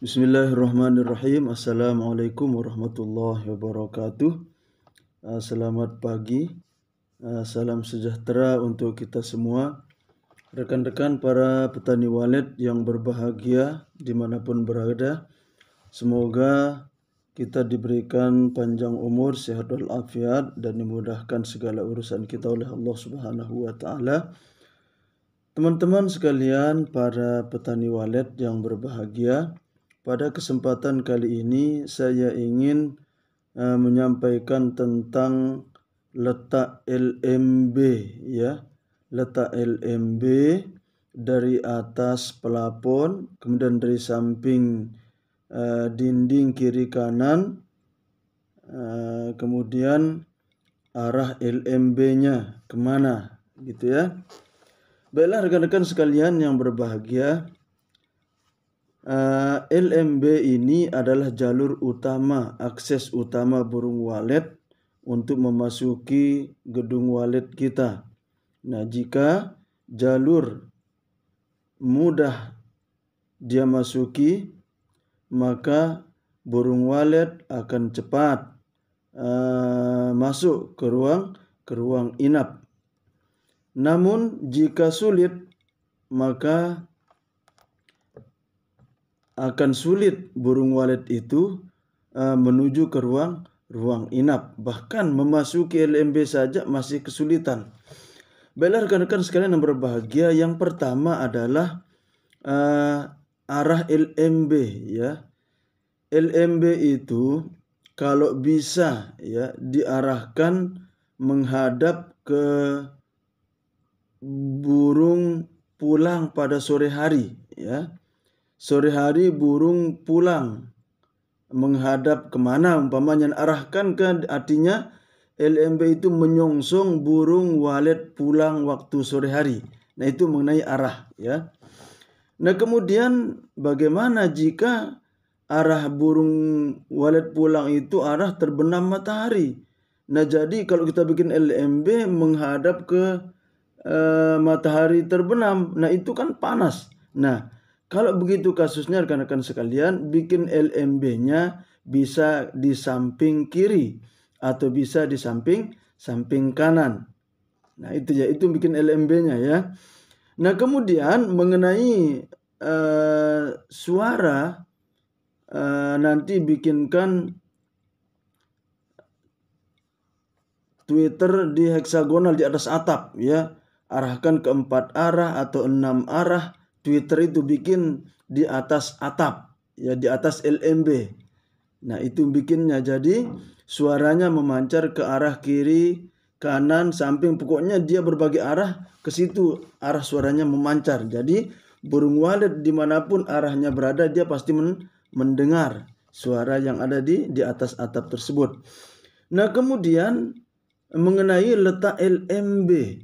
Bismillahirrahmanirrahim. Assalamualaikum warahmatullahi wabarakatuh. Selamat pagi. Salam sejahtera untuk kita semua. Rekan-rekan para petani walet yang berbahagia dimanapun berada. Semoga kita diberikan panjang umur, sehat walafiat, dan dimudahkan segala urusan kita oleh Allah Subhanahu wa Ta'ala. Teman-teman sekalian, para petani walet yang berbahagia, pada kesempatan kali ini saya ingin menyampaikan tentang letak LMB, ya. Letak LMB dari atas pelapon, kemudian dari samping dinding kiri kanan, kemudian arah LMB-nya kemana, gitu ya. Baiklah rekan-rekan sekalian yang berbahagia, LMB ini adalah jalur utama, akses utama burung walet untuk memasuki gedung walet kita. Nah, jika jalur mudah dia masuki, maka burung walet akan cepat masuk ke ruang inap. Namun jika sulit, maka akan sulit burung walet itu menuju ke ruang inap. Bahkan memasuki LMB saja masih kesulitan. Baiklah rekan-rekan sekalian yang berbahagia, yang pertama adalah arah LMB, ya. LMB itu kalau bisa ya diarahkan menghadap ke burung pulang pada sore hari, ya. Sore hari burung pulang menghadap kemana umpamanya, arahkan ke, artinya LMB itu menyongsong burung walet pulang waktu sore hari. Nah, itu mengenai arah, ya. Nah, kemudian bagaimana jika arah burung walet pulang itu arah terbenam matahari? Nah, jadi kalau kita bikin LMB menghadap ke matahari terbenam, nah itu kan panas. Nah, kalau begitu kasusnya rekan-rekan sekalian, bikin LMB-nya bisa di samping kiri atau bisa di samping kanan. Nah, itu ya, itu bikin LMB-nya, ya. Nah, kemudian mengenai suara, nanti bikinkan tweeter di heksagonal di atas atap, ya. Arahkan ke 4 arah atau 6 arah. Tweeter itu bikin di atas atap, ya, di atas LMB. Nah, itu bikinnya jadi suaranya memancar ke arah kiri, kanan, samping, pokoknya dia berbagai arah ke situ arah suaranya memancar. Jadi burung walet dimanapun arahnya berada, dia pasti mendengar suara yang ada di atas atap tersebut. Nah, kemudian mengenai letak LMB,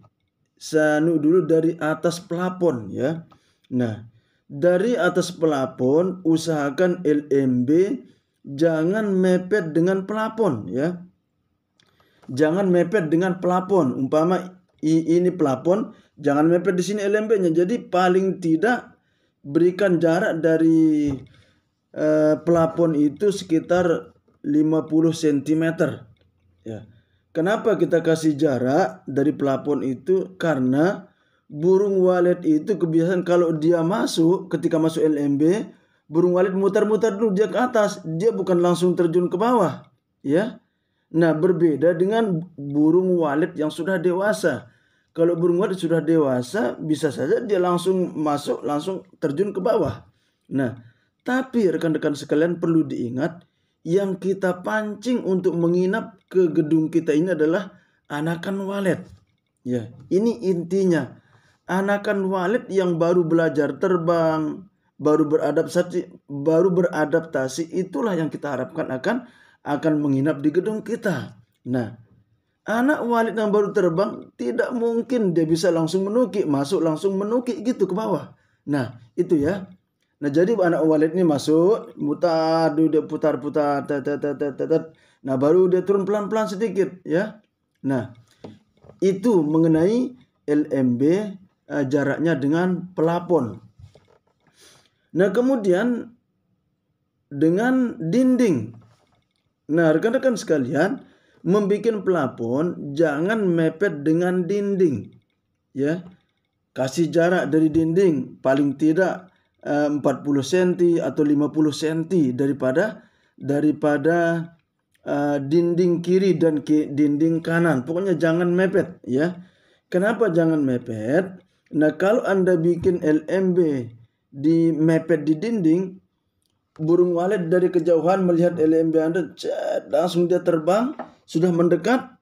saya dulu dari atas pelapon, ya. Nah, dari atas pelapon usahakan LMB jangan mepet dengan pelapon, ya. Jangan mepet dengan pelapon. Umpama ini pelapon, jangan mepet di sini LMB-nya. Jadi paling tidak berikan jarak dari pelapon itu sekitar 50 cm, ya. Kenapa kita kasih jarak dari pelapon itu? Karena burung walet itu kebiasaan kalau dia masuk, ketika masuk LMB, burung walet mutar-mutar dulu dia ke atas, dia bukan langsung terjun ke bawah, ya. Nah, berbeda dengan burung walet yang sudah dewasa. Kalau burung walet sudah dewasa, bisa saja dia langsung masuk, langsung terjun ke bawah. Nah, tapi rekan-rekan sekalian perlu diingat, yang kita pancing untuk menginap ke gedung kita ini adalah anakan walet. Ya, ini intinya. Anakan walet yang baru belajar terbang, baru beradaptasi, itulah yang kita harapkan akan menginap di gedung kita. Nah, anak walet yang baru terbang tidak mungkin dia bisa langsung menukik, masuk langsung menukik gitu ke bawah. Nah, itu ya. Nah, jadi anak walet ini masuk, mutar, dia putar-putar, nah baru dia turun pelan-pelan sedikit, ya. Nah, itu mengenai LMB, jaraknya dengan pelapon. Nah, kemudian dengan dinding. Nah, rekan-rekan sekalian, membuat plafon jangan mepet dengan dinding. Ya. Kasih jarak dari dinding paling tidak 40 cm atau 50 cm daripada dinding kiri dan dinding kanan. Pokoknya jangan mepet, ya. Kenapa jangan mepet? Nah, kalau Anda bikin LMB di mepet di dinding, burung walet dari kejauhan melihat LMB Anda, langsung dia terbang, sudah mendekat.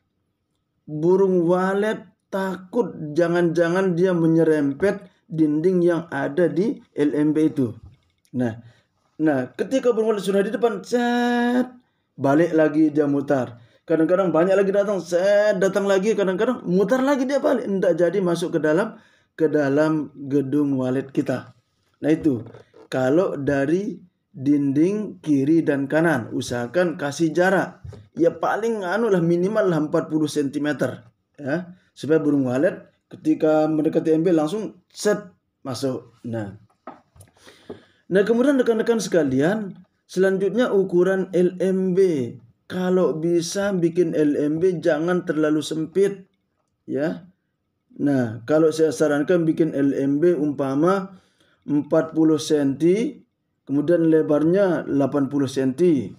Burung walet takut jangan-jangan dia menyerempet dinding yang ada di LMB itu. Nah, ketika burung walet sudah di depan, balik lagi dia mutar. Kadang-kadang banyak lagi datang lagi, kadang-kadang mutar lagi dia balik. Tidak jadi masuk ke dalam gedung walet kita. Nah, itu kalau dari dinding kiri dan kanan, usahakan kasih jarak. Ya paling minimal 40 cm, ya, supaya burung walet ketika mendekati MB langsung masuk. Nah, kemudian rekan-rekan sekalian, selanjutnya ukuran LMB. Kalau bisa bikin LMB jangan terlalu sempit, ya. Nah, kalau saya sarankan bikin LMB umpama 40 cm, kemudian lebarnya 80 cm.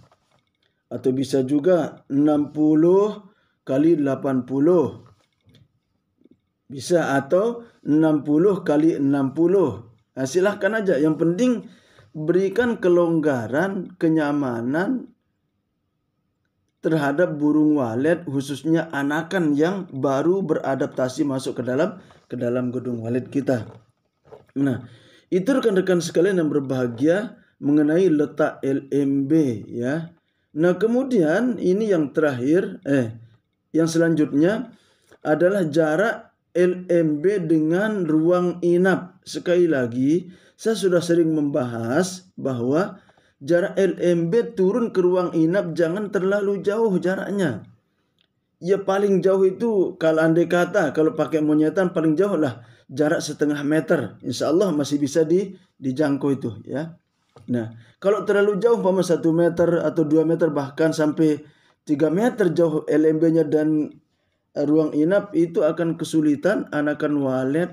Atau bisa juga 60 kali 80. Bisa, atau 60 kali 60. Nah, silahkan aja. Yang penting berikan kelonggaran, kenyamanan terhadap burung walet, khususnya anakan yang baru beradaptasi masuk ke dalam gedung walet kita. Nah, itu rekan-rekan sekalian yang berbahagia mengenai letak LMB, ya. Nah, kemudian ini yang terakhir, yang selanjutnya adalah jarak LMB dengan ruang inap. Sekali lagi, saya sudah sering membahas bahwa jarak LMB turun ke ruang inap jangan terlalu jauh jaraknya. Ya paling jauh itu kalau andai kata kalau pakai monyetan paling jauh lah jarak 0,5 meter. Insya Allah masih bisa dijangkau itu, ya. Nah, kalau terlalu jauh umpama 1 meter atau 2 meter bahkan sampai 3 meter jauh LMB-nya dan ruang inap, itu akan kesulitan anakan walet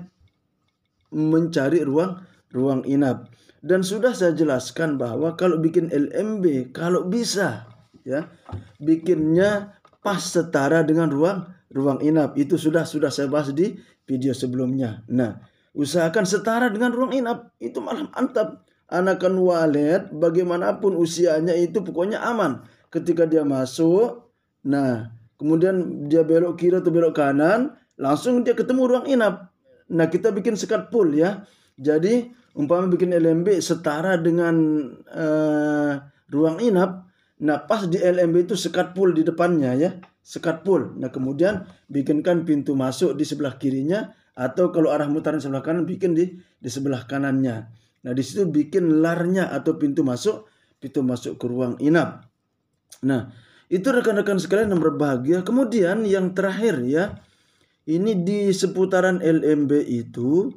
mencari ruang inap. Dan sudah saya jelaskan bahwa kalau bikin LMB, kalau bisa, ya, bikinnya pas setara dengan ruang inap. Itu sudah saya bahas di video sebelumnya. Nah, usahakan setara dengan ruang inap, itu malah mantap. Anakan walet bagaimanapun usianya itu pokoknya aman. Ketika dia masuk, nah, kemudian dia belok kiri atau belok kanan, langsung dia ketemu ruang inap. Nah, kita bikin sekat pool, ya. Jadi umpama bikin LMB setara dengan ruang inap. Nah, pas di LMB itu sekat pool di depannya, ya, sekat pool. Nah, kemudian bikinkan pintu masuk di sebelah kirinya, atau kalau arah mutaran sebelah kanan bikin di sebelah kanannya. Nah, di situ bikin larnya atau pintu masuk ke ruang inap. Nah, itu rekan-rekan sekalian yang berbahagia. Kemudian yang terakhir, ya, ini di seputaran LMB itu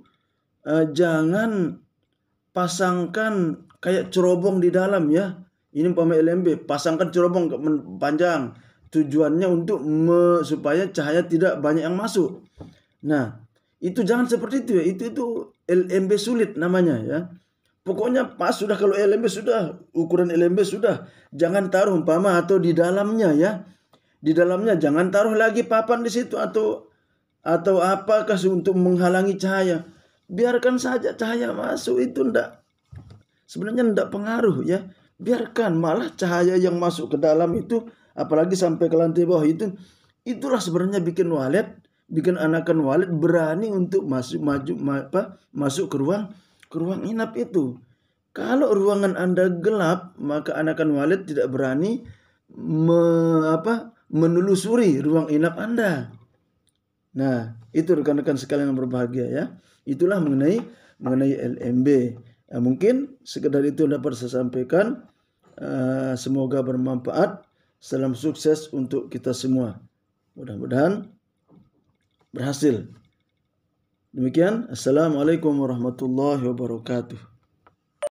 jangan pasangkan kayak cerobong di dalam, ya. Ini umpama LMB, pasangkan cerobong panjang. Tujuannya untuk supaya cahaya tidak banyak yang masuk. Nah, itu jangan seperti itu, ya. Itu LMB sulit namanya, ya. Pokoknya pas sudah, kalau LMB sudah, ukuran LMB sudah, jangan taruh umpama atau di dalamnya, ya. Di dalamnya jangan taruh lagi papan di situ atau apakah untuk menghalangi cahaya. Biarkan saja cahaya masuk, itu sebenarnya enggak pengaruh, ya. Biarkan, malah cahaya yang masuk ke dalam itu, apalagi sampai ke lantai bawah itulah sebenarnya bikin anakan walet berani untuk masuk ke ruang inap itu. Kalau ruangan Anda gelap, maka anakan walet tidak berani menelusuri ruang inap Anda. Nah, itu rekan-rekan sekalian yang berbahagia, ya. Itulah mengenai LMB. Nah, mungkin sekedar itu dapat saya sampaikan. Semoga bermanfaat. Salam sukses untuk kita semua. Mudah-mudahan berhasil. Demikian. Assalamualaikum warahmatullahi wabarakatuh.